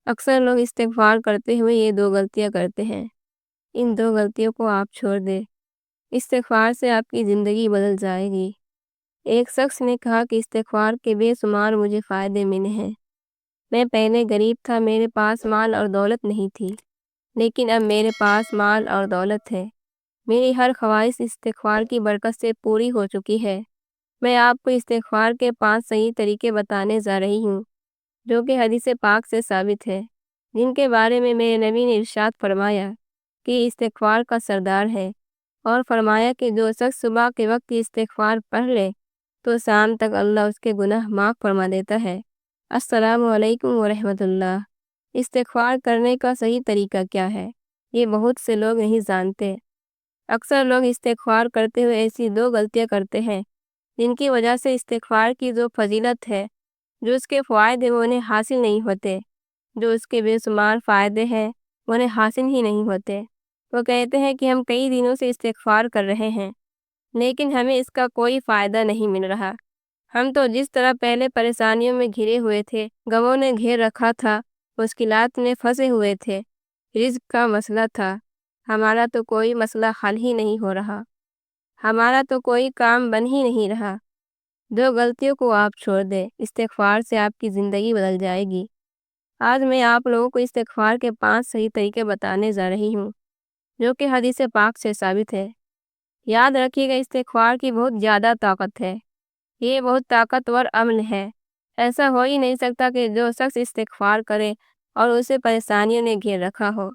اکثر لوگ استغفار کرتے ہوئے یہ 2 غلطیاں کرتے ہیں۔ ان 2 غلطیوں کو آپ چھوڑ دیں۔ استغفار سے آپ کی زندگی بدل جائے گی۔ ایک شخص نے کہا کہ استغفار کے بے شمار مجھے فائدے ملے ہیں۔ میں پہلے غریب تھا، میرے پاس مال اور دولت نہیں تھی، لیکن اب میرے پاس مال اور دولت ہے۔ میری ہر خواہش استغفار کی برکت سے پوری ہو چکی ہے۔ میں آپ کو استغفار کے 5 صحیح طریقے بتانے جا رہی ہوں، جو کہ حدیث پاک سے ثابت ہے، جن کے بارے میں میرے نبی نے ارشاد فرمایا کہ استغفار کا سردار ہے، اور فرمایا کہ جو شخص صبح کے وقت استغفار پڑھ لے تو شام تک اللہ اس کے گناہ معاف فرما دیتا ہے۔ السلام علیکم ورحمۃ اللہ۔ استغفار کرنے کا صحیح طریقہ کیا ہے؟ یہ بہت سے لوگ نہیں جانتے۔ اکثر لوگ استغفار کرتے ہوئے ایسی 2 غلطیاں کرتے ہیں جن کی وجہ سے استغفار کی جو فضیلت ہے، جو اس کے فوائد ہیں، وہ انہیں حاصل نہیں ہوتے۔ جو اس کے بے شمار فائدے ہیں، وہ انہیں حاصل ہی نہیں ہوتے۔ وہ کہتے ہیں کہ ہم کئی دنوں سے استغفار کر رہے ہیں، لیکن ہمیں اس کا کوئی فائدہ نہیں مل رہا۔ ہم تو جس طرح پہلے پریشانیوں میں گھرے ہوئے تھے، غموں نے گھیر رکھا تھا، مشکلات میں پھنسے ہوئے تھے، رزق کا مسئلہ تھا، ہمارا تو کوئی مسئلہ حل ہی نہیں ہو رہا، ہمارا تو کوئی کام بن ہی نہیں رہا۔ 2 غلطیوں کو آپ چھوڑ دیں، استغفار سے آپ کی زندگی بدل جائے گی۔ آج میں آپ لوگوں کو استغفار کے 5 صحیح طریقے بتانے جا رہی ہوں، جو کہ حدیث پاک سے ثابت ہے۔ یاد رکھیے گا، استغفار کی بہت زیادہ طاقت ہے۔ یہ بہت طاقتور عمل ہے۔ ایسا ہو ہی نہیں سکتا کہ جو شخص استغفار کرے اور اسے پریشانیوں نے گھیر رکھا ہو،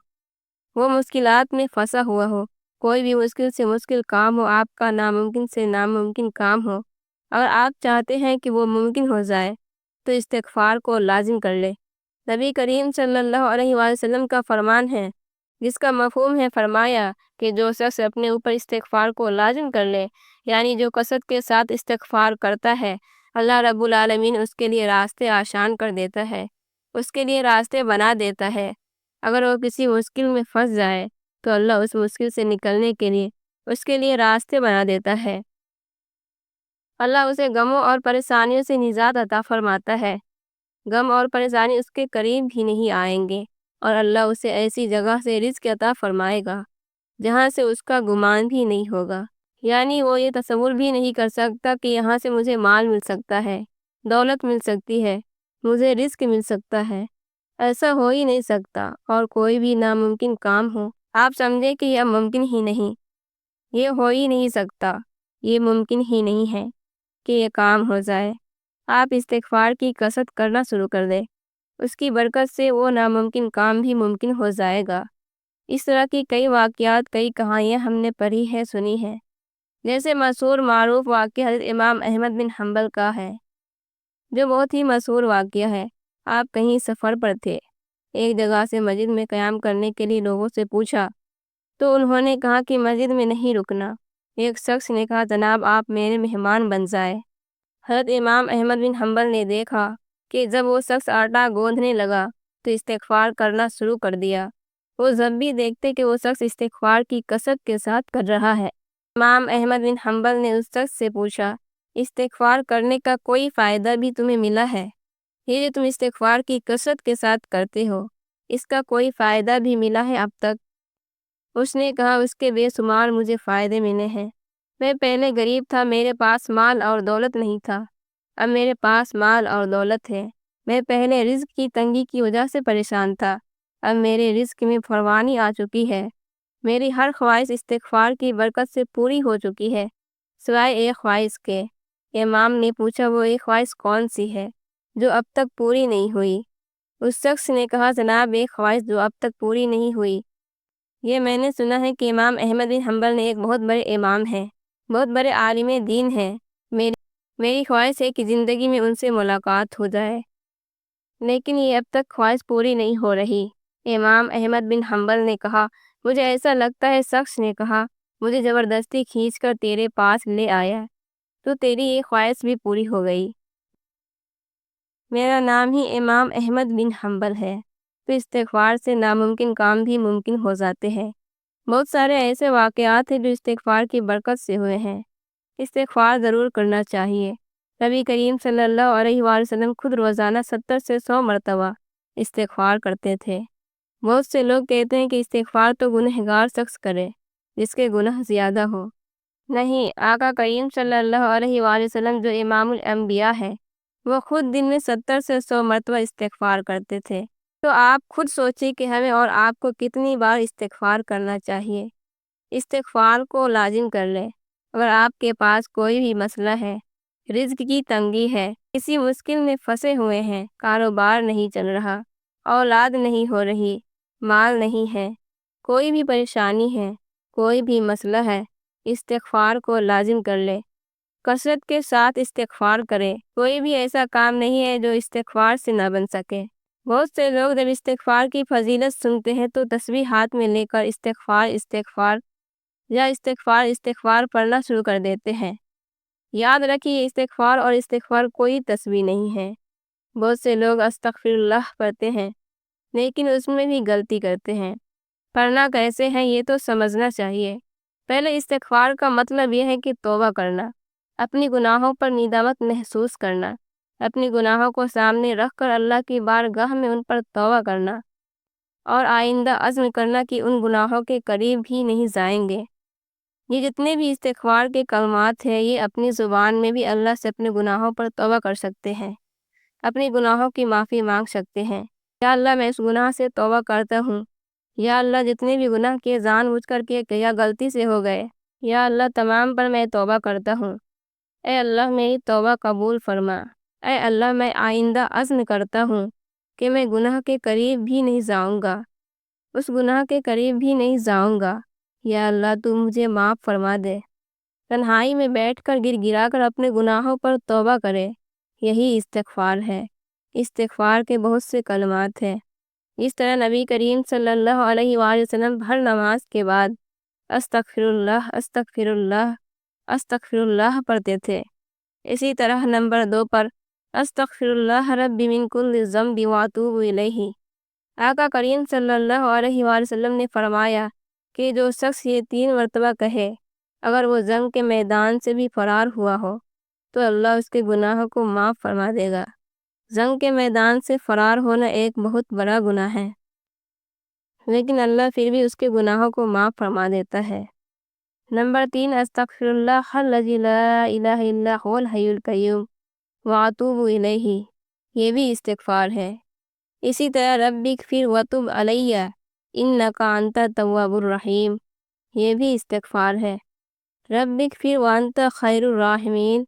وہ مشکلات میں پھنسا ہوا ہو، کوئی بھی مشکل سے مشکل کام ہو، آپ کا ناممکن سے ناممکن کام ہو، اگر آپ چاہتے ہیں کہ وہ ممکن ہو جائے تو استغفار کو لازم کر لے۔ نبی کریم صلی اللہ علیہ وآلہ وسلم کا فرمان ہے، جس کا مفہوم ہے، فرمایا کہ جو شخص اپنے اوپر استغفار کو لازم کر لے، یعنی جو کثرت کے ساتھ استغفار کرتا ہے، اللہ رب العالمین اس کے لیے راستے آسان کر دیتا ہے، اس کے لیے راستے بنا دیتا ہے۔ اگر وہ کسی مشکل میں پھنس جائے تو اللہ اس مشکل سے نکلنے کے لیے اس کے لیے راستے بنا دیتا ہے۔ اللہ اسے غموں اور پریشانیوں سے نجات عطا فرماتا ہے۔ غم اور پریشانی اس کے قریب بھی نہیں آئیں گے، اور اللہ اسے ایسی جگہ سے رزق عطا فرمائے گا جہاں سے اس کا گمان بھی نہیں ہوگا۔ یعنی وہ یہ تصور بھی نہیں کر سکتا کہ یہاں سے مجھے مال مل سکتا ہے، دولت مل سکتی ہے، مجھے رزق مل سکتا ہے۔ ایسا ہو ہی نہیں سکتا، اور کوئی بھی ناممکن کام ہو، آپ سمجھے کہ یہ ممکن ہی نہیں، یہ ہو ہی نہیں سکتا، یہ ممکن ہی نہیں ہے کہ یہ کام ہو جائے۔ آپ استغفار کی کثرت کرنا شروع کر دیں، اس کی برکت سے وہ ناممکن کام بھی ممکن ہو جائے گا۔ اس طرح کی کئی واقعات، کئی کہانیاں ہم نے پڑھی ہے، سنی ہے۔ جیسے مشہور معروف واقعہ حضرت امام احمد بن حنبل کا ہے، جو بہت ہی مشہور واقعہ ہے۔ آپ کہیں سفر پر تھے، ایک جگہ سے مسجد میں قیام کرنے کے لیے لوگوں سے پوچھا تو انہوں نے کہا کہ مسجد میں نہیں رکنا۔ ایک شخص نے کہا، جناب آپ میرے مہمان بن جائے۔ حضرت امام احمد بن حنبل نے دیکھا کہ جب وہ شخص آٹا گوندھنے لگا تو استغفار کرنا شروع کر دیا۔ وہ جب بھی دیکھتے کہ وہ شخص استغفار کی کثرت کے ساتھ کر رہا ہے، امام احمد بن حنبل نے اس شخص سے پوچھا، استغفار کرنے کا کوئی فائدہ بھی تمہیں ملا ہے؟ یہ جو تم استغفار کی کثرت کے ساتھ کرتے ہو، اس کا کوئی فائدہ بھی ملا ہے اب تک؟ اس نے کہا، اس کے بے شمار مجھے فائدے ملے ہیں۔ میں پہلے غریب تھا، میرے پاس مال اور دولت نہیں تھا، اب میرے پاس مال اور دولت ہے۔ میں پہلے رزق کی تنگی کی وجہ سے پریشان تھا، اب میرے رزق میں فراوانی آ چکی ہے۔ میری ہر خواہش استغفار کی برکت سے پوری ہو چکی ہے، سوائے ایک خواہش کے۔ امام نے پوچھا، وہ ایک خواہش کون سی ہے جو اب تک پوری نہیں ہوئی؟ اس شخص نے کہا، جناب ایک خواہش جو اب تک پوری نہیں ہوئی، یہ میں نے سنا ہے کہ امام احمد بن حنبل نے ایک بہت بڑے امام ہیں، بہت بڑے عالم دین ہیں۔ میری خواہش ہے کہ زندگی میں ان سے ملاقات ہو جائے، لیکن یہ اب تک خواہش پوری نہیں ہو رہی۔ امام احمد بن حنبل نے کہا، مجھے ایسا لگتا ہے۔ شخص نے کہا، مجھے زبردستی کھینچ کر تیرے پاس لے آیا تو تیری یہ خواہش بھی پوری ہو گئی۔ میرا نام ہی امام احمد بن حنبل ہے، تو استغفار سے ناممکن کام بھی ممکن ہو جاتے ہیں۔ بہت سارے ایسے واقعات ہیں جو استغفار کی برکت سے ہوئے ہیں۔ استغفار ضرور کرنا چاہیے۔ نبی کریم صلی اللہ علیہ وآلہ وسلم خود روزانہ 70 سے 100 مرتبہ استغفار کرتے تھے۔ بہت سے لوگ کہتے ہیں کہ استغفار تو گنہگار شخص کرے جس کے گناہ زیادہ ہو۔ نہیں، آقا کریم صلی اللہ علیہ وآلہ وسلم جو امام الانبیاء ہے وہ خود دن میں 70 سے 100 مرتبہ استغفار کرتے تھے۔ تو آپ خود سوچیں کہ ہمیں اور آپ کو کتنی بار استغفار کرنا چاہیے۔ استغفار کو لازم کر لیں۔ اگر آپ کے پاس کوئی بھی مسئلہ ہے، رزق کی تنگی ہے، کسی مشکل میں پھنسے ہوئے ہیں، کاروبار نہیں چل رہا، اولاد نہیں ہو رہی، مال نہیں ہے، کوئی بھی پریشانی ہے، کوئی بھی مسئلہ ہے، استغفار کو لازم کر لے۔ کثرت کے ساتھ استغفار کرے۔ کوئی بھی ایسا کام نہیں ہے جو استغفار سے نہ بن سکے۔ بہت سے لوگ جب استغفار کی فضیلت سنتے ہیں تو تسبیح ہاتھ میں لے کر استغفار پڑھنا شروع کر دیتے ہیں۔ یاد رکھیے، استغفار اور استغفار کوئی تسبیح نہیں ہے۔ بہت سے لوگ استغفر اللہ پڑھتے ہیں لیکن اس میں بھی غلطی کرتے ہیں۔ پڑھنا کیسے ہے یہ تو سمجھنا چاہیے۔ پہلے استغفار کا مطلب یہ ہے کہ توبہ کرنا، اپنی گناہوں پر ندامت محسوس کرنا، اپنی گناہوں کو سامنے رکھ کر اللہ کی بارگاہ میں ان پر توبہ کرنا اور آئندہ عزم کرنا کہ ان گناہوں کے قریب بھی نہیں جائیں گے۔ یہ جتنے بھی استغفار کے کلمات ہیں یہ اپنی زبان میں بھی اللہ سے اپنے گناہوں پر توبہ کر سکتے ہیں، اپنی گناہوں کی معافی مانگ سکتے ہیں۔ یا اللہ میں اس گناہ سے توبہ کرتا ہوں، یا اللہ جتنے بھی گناہ کیے جان بوجھ کر کے یا غلطی سے ہو گئے، یا اللہ تمام پر میں توبہ کرتا ہوں۔ اے اللہ میری توبہ قبول فرما۔ اے اللہ میں آئندہ عزم کرتا ہوں کہ میں گناہ کے قریب بھی نہیں جاؤں گا، اس گناہ کے قریب بھی نہیں جاؤں گا۔ یا اللہ تو مجھے معاف فرما دے۔ تنہائی میں بیٹھ کر گر گرا کر اپنے گناہوں پر توبہ کرے، یہی استغفار ہے۔ استغفار کے بہت سے کلمات ہیں۔ اس طرح نبی کریم صلی اللہ علیہ وآلہ وسلم ہر نماز کے بعد استغفر اللہ استغفر اللہ استغفر اللہ پڑھتے تھے۔ اسی طرح نمبر 2 پر استغفر اللہ ربی من کل ذنب واتوب الیہ۔ آقا کریم صلی اللہ علیہ وآلہ وسلم نے فرمایا کہ جو شخص یہ 3 مرتبہ کہے، اگر وہ جنگ کے میدان سے بھی فرار ہوا ہو تو اللہ اس کے گناہوں کو معاف فرما دے گا۔ جنگ کے میدان سے فرار ہونا ایک بہت بڑا گناہ ہے، لیکن اللہ پھر بھی اس کے گناہوں کو معاف فرما دیتا ہے۔ نمبر 3 استغفر اللہ الذی لا الہ الا هو الحی القیوم واتوب الیہ، یہ بھی استغفار ہے۔ اسی طرح ربی اغفر وتب علیہ انک انت التواب الرحیم، یہ بھی استغفار ہے۔ ربی اغفر وانت خیر الراحمین،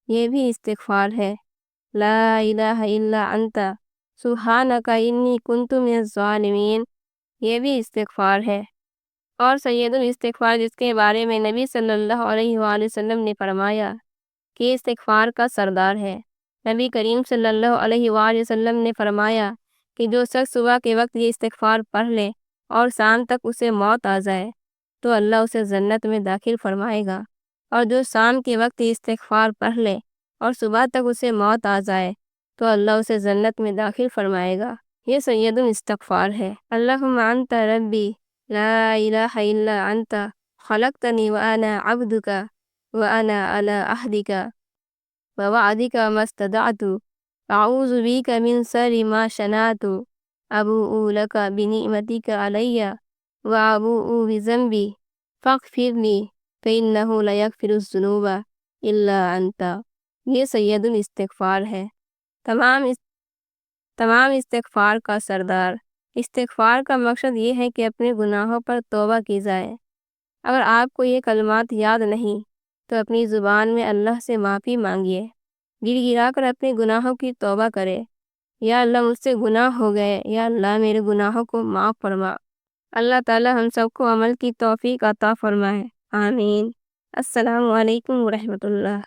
یہ بھی استغفار ہے۔ لا الہ الا انت سبحانک انی کنت من الظالمین، یہ بھی استغفار ہے۔ اور سید الاستغفار جس کے بارے میں نبی صلی اللہ علیہ وآلہ وسلم نے فرمایا کہ استغفار کا سردار ہے۔ نبی کریم صلی اللہ علیہ وآلہ وسلم نے فرمایا کہ جو شخص صبح کے وقت یہ استغفار پڑھ لے اور شام تک اسے موت آ جائے تو اللہ اسے جنت میں داخل فرمائے گا، اور جو شام کے وقت یہ استغفار پڑھ لے اور صبح تک اسے موت آ جائے تو اللہ اسے جنت میں داخل فرمائے گا۔ یہ سید الاستغفار ہے۔ اللہم انت ربی لا الہ الا انت خلقتنی وانا عبدک وانا علی عہدک ووعدک ما استطعت اعوذ بک من شر ما صنعت ابوء لک بنعمتک علی وابوء بذنبی فاغفر لی فانہ لا یغفر الذنوب الا انت، یہ سید الاستغفار ہے، تمام استغفار کا سردار۔ استغفار کا مقصد یہ ہے کہ اپنے گناہوں پر توبہ کی جائے۔ اگر آپ کو یہ کلمات یاد نہیں تو اپنی زبان میں اللہ سے معافی مانگیے، گر گرا کر اپنے گناہوں کی توبہ کرے۔ یا اللہ مجھ سے گناہ ہو گئے، یا اللہ میرے گناہوں کو معاف فرما۔ اللہ تعالی ہم سب کو عمل کی توفیق عطا فرمائے، آمین۔ السلام علیکم ورحمۃ اللہ۔